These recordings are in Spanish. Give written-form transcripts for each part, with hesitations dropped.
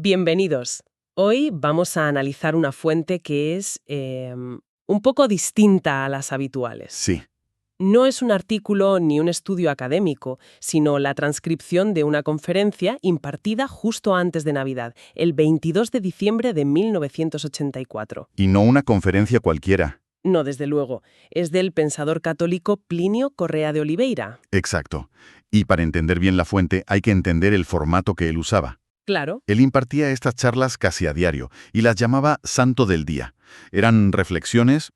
Bienvenidos. Hoy vamos a analizar una fuente que es un poco distinta a las habituales. Sí, No es un artículo ni un estudio académico, sino la transcripción de una conferencia impartida justo antes de Navidad, el 22 de diciembre de 1984. y no una conferencia cualquiera. No, desde luego, es del pensador católico Plinio Correa de Oliveira. Exacto. Y para entender bien la fuente hay que entender el formato que él usaba. Claro. Él impartía estas charlas casi a diario y las llamaba Santo del Día. Eran reflexiones,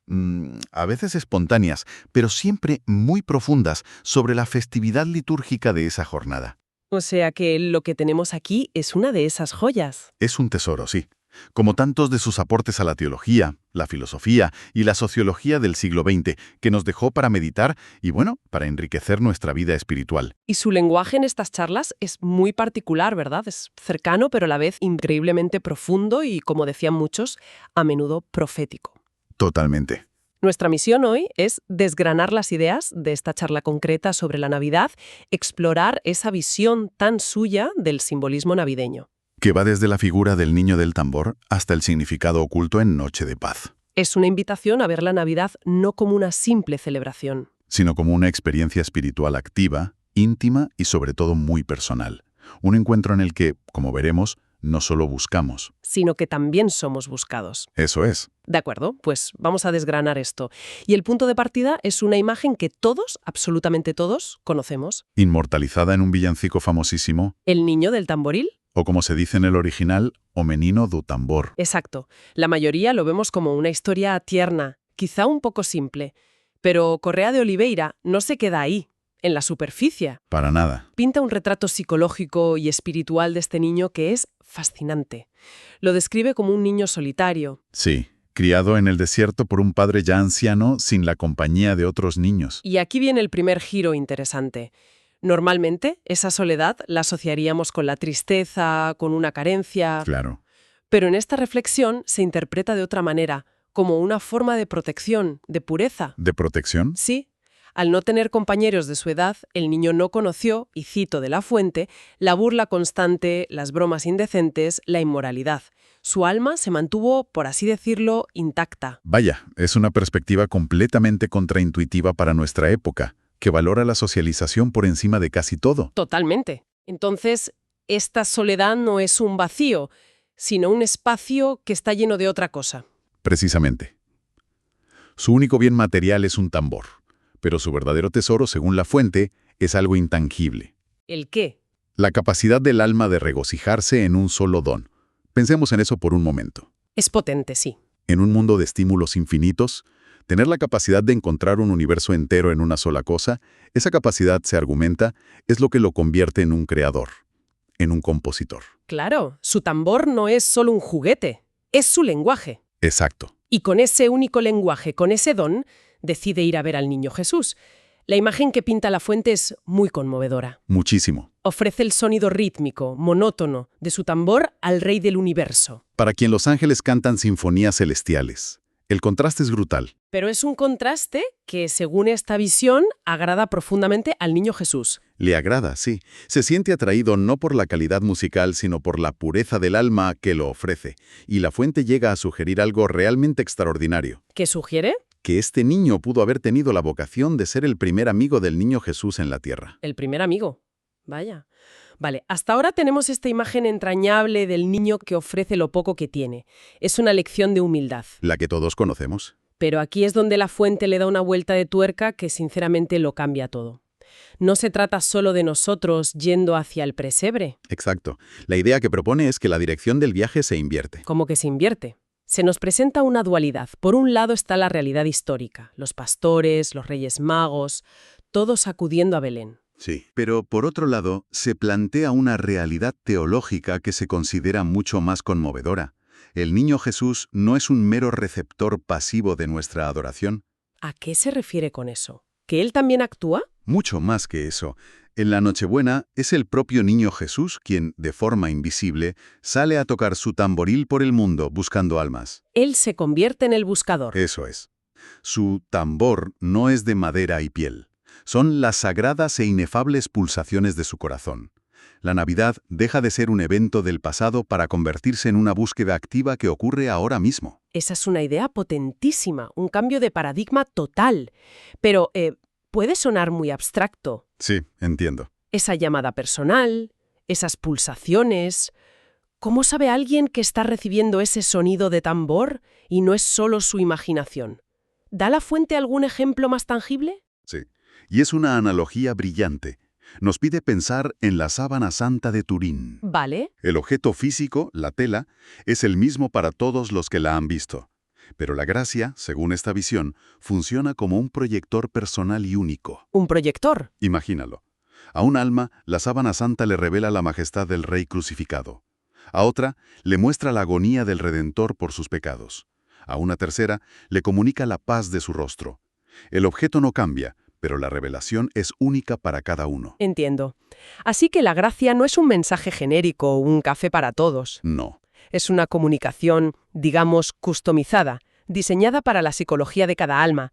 a veces espontáneas, pero siempre muy profundas sobre la festividad litúrgica de esa jornada. O sea que lo que tenemos aquí es una de esas joyas. Es un tesoro, sí. Como tantos de sus aportes a la teología, la filosofía y la sociología del siglo XX, que nos dejó para meditar y, para enriquecer nuestra vida espiritual. Y su lenguaje en estas charlas es muy particular, ¿verdad? Es cercano, pero a la vez increíblemente profundo y, como decían muchos, a menudo profético. Totalmente. Nuestra misión hoy es desgranar las ideas de esta charla concreta sobre la Navidad, explorar esa visión tan suya del simbolismo navideño. Que va desde la figura del niño del tambor hasta el significado oculto en Noche de Paz, Es una invitación a ver la Navidad no como una simple celebración, sino como una experiencia espiritual activa, íntima y sobre todo muy personal. Un encuentro en el que, como veremos, no solo buscamos. sino que también somos buscados. Eso es. De acuerdo, pues vamos a desgranar esto. Y el punto de partida es una imagen que todos, absolutamente todos, conocemos. Inmortalizada en un villancico famosísimo, ¿El niño del tamboril? o como se dice en el original, O menino do tambor. Exacto. La mayoría lo vemos como una historia tierna, quizá un poco simple. Pero Correa de Oliveira no se queda ahí, en la superficie. Para nada. Pinta un retrato psicológico y espiritual de este niño que es fascinante. Lo describe como un niño solitario. Sí, criado en el desierto por un padre ya anciano sin la compañía de otros niños. Y aquí viene el primer giro interesante. Normalmente, esa soledad la asociaríamos con la tristeza, con una carencia, Claro. pero en esta reflexión se interpreta de otra manera, como una forma de protección, de pureza. ¿De protección? Sí, al no tener compañeros de su edad, el niño no conoció, y cito de la fuente, la burla constante, las bromas indecentes, la inmoralidad. Su alma se mantuvo, por así decirlo, intacta. Vaya, es una perspectiva completamente contraintuitiva para nuestra época, que valora la socialización por encima de casi todo. Totalmente. Entonces, esta soledad no es un vacío, sino un espacio que está lleno de otra cosa. Precisamente. Su único bien material es un tambor, pero su verdadero tesoro, según la fuente, es algo intangible. ¿El qué? La capacidad del alma de regocijarse en un solo don. Pensemos en eso por un momento. Es potente, sí. En un mundo de estímulos infinitos, tener la capacidad de encontrar un universo entero en una sola cosa, esa capacidad, se argumenta, es lo que lo convierte en un creador, en un compositor. Claro, su tambor no es solo un juguete, es su lenguaje. Exacto. Y con ese único lenguaje, con ese don, decide ir a ver al niño Jesús. La imagen que pinta la fuente es muy conmovedora. Muchísimo. Ofrece el sonido rítmico, monótono, de su tambor al Rey del universo. Para quien los ángeles cantan sinfonías celestiales. El contraste es brutal. Pero es un contraste que, según esta visión, agrada profundamente al niño Jesús. Le agrada, sí. Se siente atraído no por la calidad musical, sino por la pureza del alma que lo ofrece. Y la fuente llega a sugerir algo realmente extraordinario. ¿Qué sugiere? Que este niño pudo haber tenido la vocación de ser el primer amigo del niño Jesús en la tierra. El primer amigo. Vaya. Vale, hasta ahora tenemos esta imagen entrañable del niño que ofrece lo poco que tiene. Es una lección de humildad. La que todos conocemos. Pero aquí es donde la fuente le da una vuelta de tuerca que sinceramente lo cambia todo. No se trata solo de nosotros yendo hacia el pesebre. Exacto. La idea que propone es que la dirección del viaje se invierte. Como que se invierte. Se nos presenta una dualidad. Por un lado está la realidad histórica, los pastores, los reyes magos, todos acudiendo a Belén. Sí. Pero por otro lado, se plantea una realidad teológica que se considera mucho más conmovedora. El niño Jesús no es un mero receptor pasivo de nuestra adoración. ¿A qué se refiere con eso? ¿Que él también actúa? Mucho más que eso. En la Nochebuena es el propio niño Jesús quien, de forma invisible, sale a tocar su tamboril por el mundo buscando almas. Él se convierte en el buscador. Eso es. Su tambor no es de madera y piel. Son las sagradas e inefables pulsaciones de su corazón. La Navidad deja de ser un evento del pasado para convertirse en una búsqueda activa que ocurre ahora mismo. Esa es una idea potentísima, un cambio de paradigma total. Pero puede sonar muy abstracto. Sí, entiendo. Esa llamada personal, esas pulsaciones. ¿Cómo sabe alguien que está recibiendo ese sonido de tambor y no es solo su imaginación? ¿Da la fuente algún ejemplo más tangible? Sí. Y es una analogía brillante. Nos pide pensar en la sábana santa de Turín. Vale. El objeto físico, la tela, es el mismo para todos los que la han visto. Pero la gracia, según esta visión, funciona como un proyector personal y único. ¿Un proyector? Imagínalo. A un alma, la sábana santa le revela la majestad del Rey crucificado. A otra, le muestra la agonía del Redentor por sus pecados. A una tercera, le comunica la paz de su rostro. El objeto no cambia, pero la revelación es única para cada uno. Entiendo. Así que la gracia no es un mensaje genérico o un café para todos. No. Es una comunicación, digamos, customizada, diseñada para la psicología de cada alma.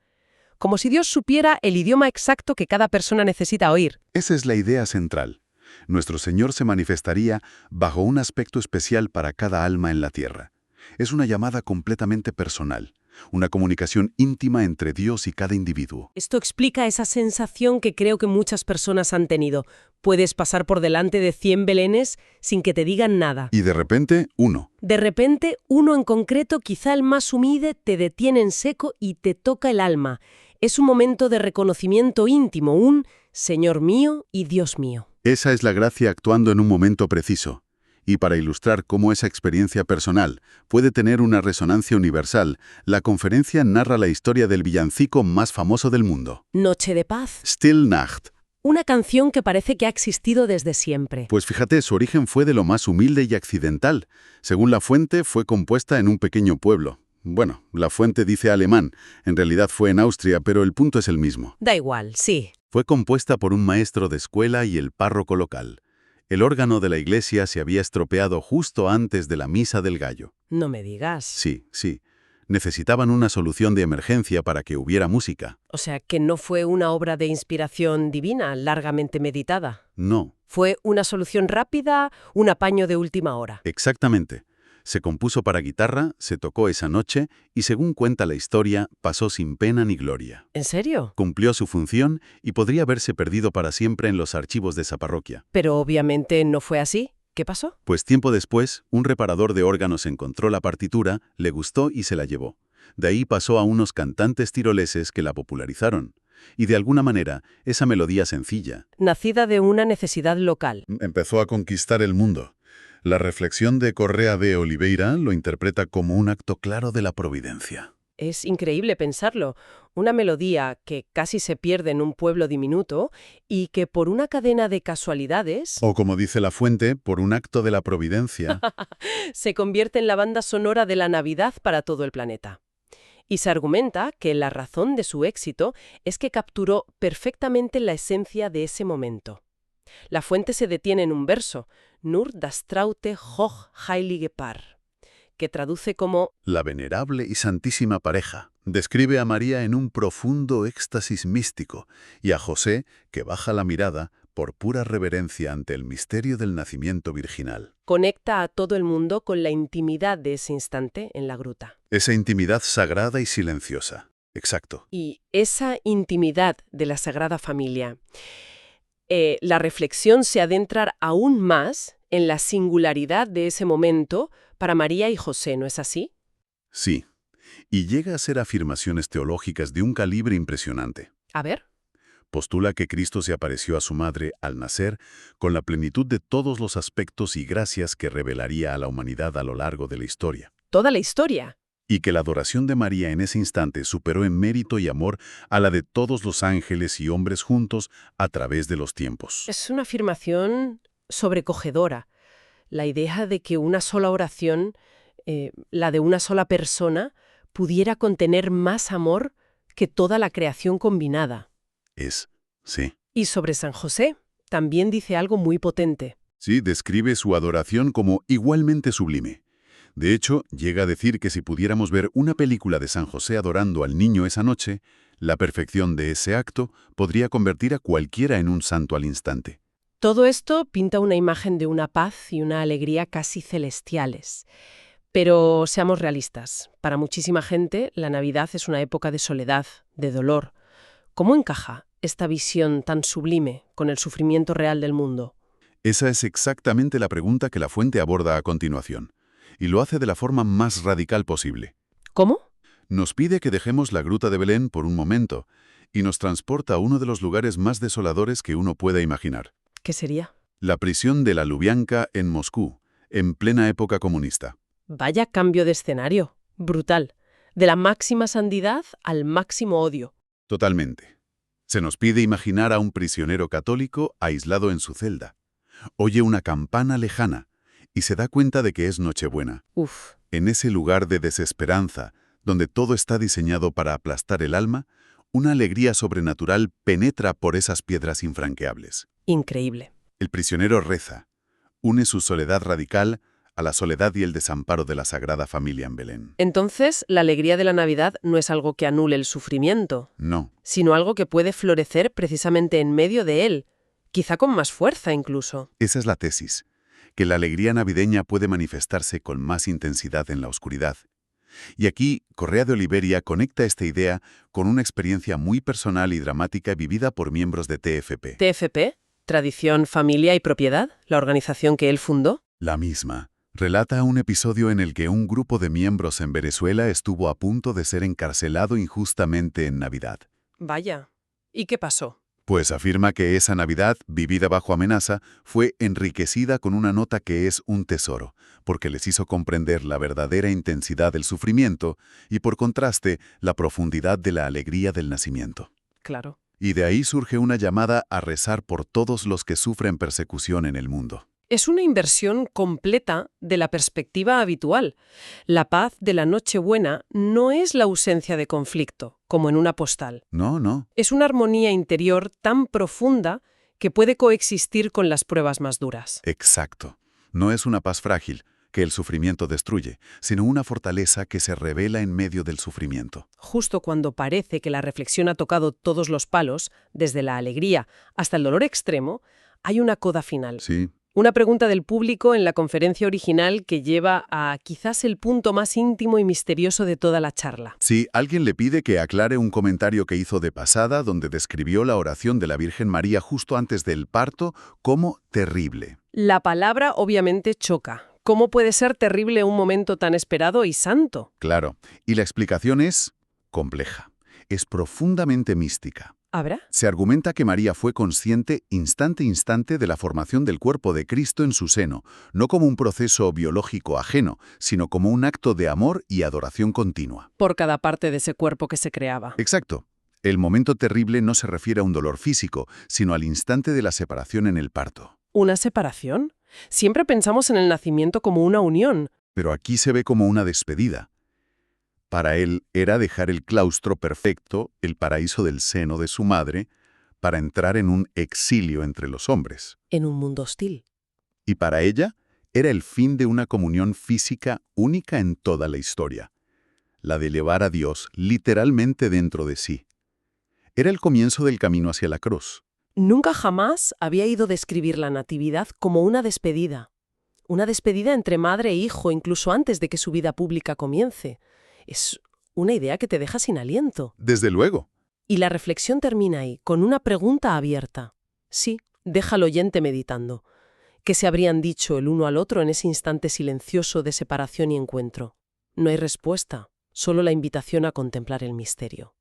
Como si Dios supiera el idioma exacto que cada persona necesita oír. Esa es la idea central. Nuestro Señor se manifestaría bajo un aspecto especial para cada alma en la tierra. Es una llamada completamente personal, una comunicación íntima entre Dios y cada individuo. Esto explica esa sensación que creo que muchas personas han tenido. Puedes pasar por delante de 100 belenes sin que te digan nada. Y de repente, uno. De repente, uno en concreto, quizá el más humilde, te detiene en seco y te toca el alma. Es un momento de reconocimiento íntimo, un Señor mío y Dios mío. Esa es la gracia actuando en un momento preciso. Y para ilustrar cómo esa experiencia personal puede tener una resonancia universal, la conferencia narra la historia del villancico más famoso del mundo. Noche de paz. Still Nacht. Una canción que parece que ha existido desde siempre. Pues fíjate, su origen fue de lo más humilde y accidental. Según la fuente, fue compuesta en un pequeño pueblo. Bueno, la fuente dice alemán. En realidad fue en Austria, pero el punto es el mismo. Da igual, sí. Fue compuesta por un maestro de escuela y el párroco local. El órgano de la iglesia se había estropeado justo antes de la misa del gallo. No me digas. Sí, sí. Necesitaban una solución de emergencia para que hubiera música. O sea, que no fue una obra de inspiración divina, largamente meditada. No. Fue una solución rápida, un apaño de última hora. Exactamente. Se compuso para guitarra, se tocó esa noche y, según cuenta la historia, pasó sin pena ni gloria. ¿En serio? Cumplió su función y podría haberse perdido para siempre en los archivos de esa parroquia. Pero obviamente no fue así. ¿Qué pasó? Pues tiempo después, un reparador de órganos encontró la partitura, le gustó y se la llevó. De ahí pasó a unos cantantes tiroleses que la popularizaron. Y de alguna manera, esa melodía sencilla Nacida de una necesidad local. empezó a conquistar el mundo. La reflexión de Correa de Oliveira lo interpreta como un acto claro de la providencia. Es increíble pensarlo. Una melodía que casi se pierde en un pueblo diminuto y que por una cadena de casualidades O como dice la fuente, por un acto de la providencia. se convierte en la banda sonora de la Navidad para todo el planeta. Y se argumenta que la razón de su éxito es que capturó perfectamente la esencia de ese momento. La fuente se detiene en un verso, Nur das traute hoch heilige Paar, que traduce como La venerable y santísima pareja describe a María en un profundo éxtasis místico y a José, que baja la mirada por pura reverencia ante el misterio del nacimiento virginal. conecta a todo el mundo con la intimidad de ese instante en la gruta. Esa intimidad sagrada y silenciosa. Exacto. Y esa intimidad de la Sagrada Familia, la reflexión se adentra aún más en la singularidad de ese momento para María y José, ¿no es así? Sí. Y llega a ser afirmaciones teológicas de un calibre impresionante. A ver. Postula que Cristo se apareció a su madre al nacer con la plenitud de todos los aspectos y gracias que revelaría a la humanidad a lo largo de la historia. Toda la historia. Y que la adoración de María en ese instante superó en mérito y amor a la de todos los ángeles y hombres juntos a través de los tiempos. Es una afirmación sobrecogedora. La idea de que una sola oración, la de una sola persona, pudiera contener más amor que toda la creación combinada. Sí. Y sobre San José, también dice algo muy potente. Sí, describe su adoración como igualmente sublime. De hecho, llega a decir que si pudiéramos ver una película de San José adorando al niño esa noche, la perfección de ese acto podría convertir a cualquiera en un santo al instante. Todo esto pinta una imagen de una paz y una alegría casi celestiales. Pero seamos realistas, para muchísima gente la Navidad es una época de soledad, de dolor. ¿Cómo encaja esta visión tan sublime con el sufrimiento real del mundo? Esa es exactamente la pregunta que la fuente aborda a continuación, y lo hace de la forma más radical posible. ¿Cómo? Nos pide que dejemos la gruta de Belén por un momento, y nos transporta a uno de los lugares más desoladores que uno pueda imaginar. ¿Qué sería? La prisión de la Lubianka en Moscú, en plena época comunista. Vaya cambio de escenario. Brutal. De la máxima santidad al máximo odio. Totalmente. Se nos pide imaginar a un prisionero católico aislado en su celda. Oye una campana lejana y se da cuenta de que es Nochebuena. Uf, En ese lugar de desesperanza, donde todo está diseñado para aplastar el alma, una alegría sobrenatural penetra por esas piedras infranqueables. increíble. El prisionero reza, une su soledad radical a la soledad y el desamparo de la Sagrada Familia en Belén. Entonces, la alegría de la Navidad no es algo que anule el sufrimiento, No, sino algo que puede florecer precisamente en medio de él, quizá con más fuerza incluso. esa es la tesis, que la alegría navideña puede manifestarse con más intensidad en la oscuridad. Y aquí, Correa de Oliveria conecta esta idea con una experiencia muy personal y dramática vivida por miembros de TFP. TFP, Tradición, Familia y Propiedad, la organización que él fundó. La misma. Relata un episodio en el que un grupo de miembros en Venezuela estuvo a punto de ser encarcelado injustamente en Navidad. Vaya. ¿Y qué pasó? Pues afirma que esa Navidad, vivida bajo amenaza, fue enriquecida con una nota que es un tesoro, porque les hizo comprender la verdadera intensidad del sufrimiento y, por contraste, la profundidad de la alegría del nacimiento. Claro. Y de ahí surge una llamada a rezar por todos los que sufren persecución en el mundo. Es una inversión completa de la perspectiva habitual. La paz de la Nochebuena no es la ausencia de conflicto, como en una postal. No, no. Es una armonía interior tan profunda que puede coexistir con las pruebas más duras. Exacto. No es una paz frágil que el sufrimiento destruye, sino una fortaleza que se revela en medio del sufrimiento. Justo cuando parece que la reflexión ha tocado todos los palos, desde la alegría hasta el dolor extremo, hay una coda final. Sí. Una pregunta del público en la conferencia original que lleva a quizás el punto más íntimo y misterioso de toda la charla. Sí, alguien le pide que aclare un comentario que hizo de pasada donde describió la oración de la Virgen María justo antes del parto como terrible. La palabra obviamente choca. ¿Cómo puede ser terrible un momento tan esperado y santo? Claro, y la explicación es compleja. Es profundamente mística. ¿Habrá? Se argumenta que María fue consciente instante a instante de la formación del cuerpo de Cristo en su seno, no como un proceso biológico ajeno, sino como un acto de amor y adoración continua. Por cada parte de ese cuerpo que se creaba. Exacto. El momento terrible no se refiere a un dolor físico, sino al instante de la separación en el parto. ¿Una separación? Siempre pensamos en el nacimiento como una unión. Pero aquí se ve como una despedida. Para él era dejar el claustro perfecto, el paraíso del seno de su madre, para entrar en un exilio entre los hombres. En un mundo hostil. Y para ella era el fin de una comunión física única en toda la historia, la de llevar a Dios literalmente dentro de sí. Era el comienzo del camino hacia la cruz. Nunca jamás había ido a describir la natividad como una despedida. Una despedida entre madre e hijo, incluso antes de que su vida pública comience. Es una idea que te deja sin aliento. Desde luego. Y la reflexión termina ahí, con una pregunta abierta. Sí, deja al oyente meditando. ¿Qué se habrían dicho el uno al otro en ese instante silencioso de separación y encuentro? No hay respuesta, solo la invitación a contemplar el misterio.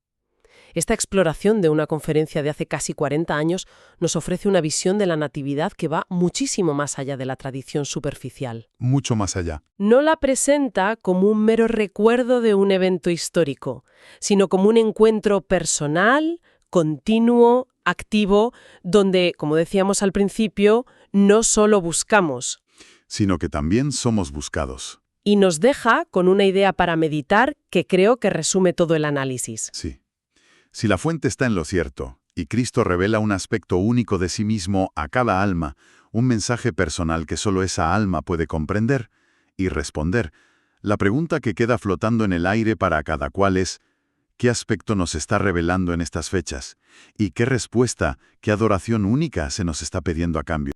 Esta exploración de una conferencia de hace casi 40 años nos ofrece una visión de la natividad que va muchísimo más allá de la tradición superficial. Mucho más allá. No la presenta como un mero recuerdo de un evento histórico, sino como un encuentro personal, continuo, activo, donde, como decíamos al principio, no solo buscamos, Sino que también somos buscados. y nos deja con una idea para meditar que creo que resume todo el análisis. Sí. Si la fuente está en lo cierto, y Cristo revela un aspecto único de sí mismo a cada alma, un mensaje personal que solo esa alma puede comprender y responder, la pregunta que queda flotando en el aire para cada cual es, ¿qué aspecto nos está revelando en estas fechas? ¿Y qué respuesta, qué adoración única se nos está pidiendo a cambio?